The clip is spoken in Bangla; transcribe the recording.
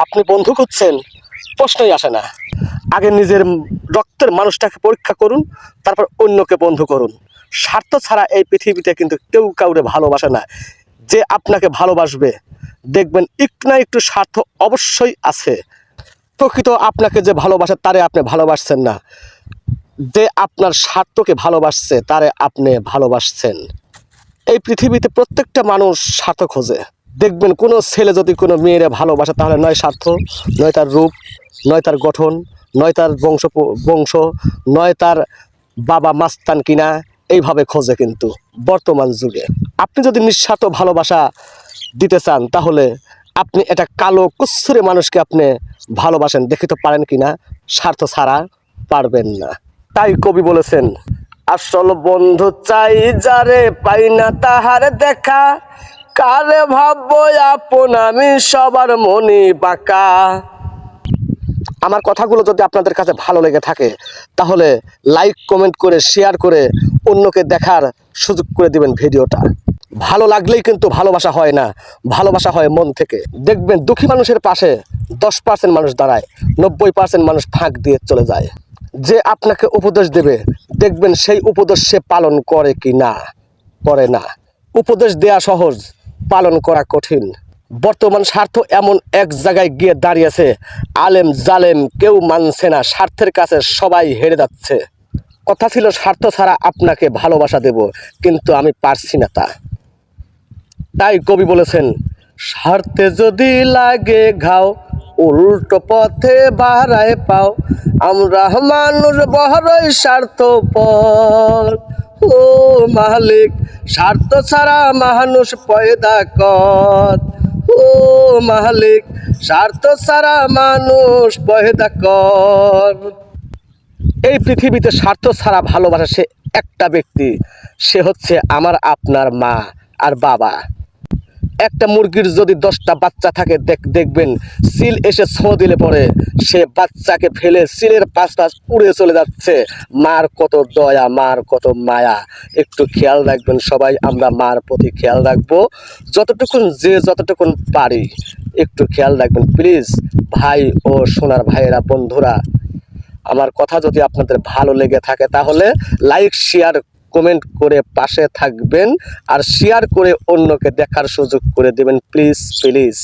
আপনি বন্ধু খুঁজছেন, প্রশ্নই আসে না। আগে নিজের রক্তের মানুষটাকে পরীক্ষা করুন, তারপর অন্যকে বন্ধু করুন। স্বার্থ ছাড়া এই পৃথিবীতে কিন্তু কেউ কাউরে ভালোবাসে না। যে আপনাকে ভালোবাসবে, দেখবেন একটু না একটু স্বার্থ অবশ্যই আছে। প্রকৃত আপনাকে যে ভালোবাসে তারে আপনি ভালোবাসছেন না, যে আপনার স্বার্থকে ভালোবাসছে তারে আপনি ভালোবাসছেন। এই পৃথিবীতে প্রত্যেকটা মানুষ স্বার্থ খোঁজে। দেখবেন কোনো ছেলে যদি কোনো মেয়েরে ভালোবাসে, তাহলে নয় স্বার্থ, নয় তার রূপ, নয় তার গঠন, নয় তার বংশ, নয় তার বাবা মাস্তান কিনা, এইভাবে খোঁজে। কিন্তু বর্তমান যুগে আপনি যদি নিঃস্বার্থ ভালোবাসা দিতে চান, তাহলে আপনি এটা কালো কুৎসুরে মানুষকে আপনি ভালোবাসেন, দেখিতে পারেন কিনা। স্বার্থ ছাড়া পারবেন না। তাই কবি বলেছেন, আসল বন্ধু চাই যারে, পাই না তাহার দেখা, কারে ভাববো আপন আমি সবার মনে বাঁকা। আমার কথাগুলো যদি আপনাদের কাছে ভালো লেগে থাকে, তাহলে লাইক কমেন্ট করে শেয়ার করে অন্যকে দেখার সুযোগ করে দিবেন ভিডিওটা। ভালো লাগলেই কিন্তু ভালোবাসা হয় না, ভালোবাসা হয় মন থেকে। দেখবেন দুঃখী মানুষের পাশে 10% মানুষ দাঁড়ায়, 90% মানুষ ফাঁক দিয়ে চলে যায়। যে আপনাকে উপদেশ দেবে, দেখবেন সেই উপদেশ সে পালন করে কি না, করে না। উপদেশ দেয়া সহজ, পালন করা কঠিন। বর্তমান স্বার্থ এমন এক জায়গায় গিয়ে দাঁড়িয়েছে, আলেম জালেম কেউ মানছে না, স্বার্থের কাছে সবাই হেরে যাচ্ছে। কথা ছিল স্বার্থ ছাড়া আপনাকে ভালোবাসা দেব, কিন্তু আমি পারছি না তা। তাই কবি বলেছেন, স্বার্থে যদি লাগে ঘাও, উল্টো পথে বাড়ায় পাও, আমরা মানুষ বড়ই স্বার্থপর। ও মালিক, স্বার্থ ছাড়া মানুষ পয়দা কর। ও মালিক, স্বার্থ ছাড়া মানুষ পয়দা কর। এই পৃথিবীতে স্বার্থ ছাড়া ভালোবাসা সে একটা ব্যক্তি, সে হচ্ছে আমার আপনার মা আর বাবা। একটা মুরগির যদি 10টা বাচ্চা থাকে, দেখবেন সিল এসে ছো দিলে পরে সে বাচ্চাকে ফেলে সিলের পাশ উড়ে চলে যাচ্ছে। মার কত দয়া, মার কত মায়া। একটু খেয়াল রাখবেন সবাই, আমরা মার প্রতি খেয়াল রাখবো যতটুকুন পারি। একটু খেয়াল রাখবেন প্লিজ ভাই ও সোনার ভাইয়েরা, বন্ধুরা। আমার কথা যদি আপনাদের ভালো লেগে থাকে, তাহলে লাইক শেয়ার কমেন্ট করে পাশে থাকবেন, আর শেয়ার করে অন্যকে দেখার সুযোগ করে দেবেন প্লিজ প্লিজ।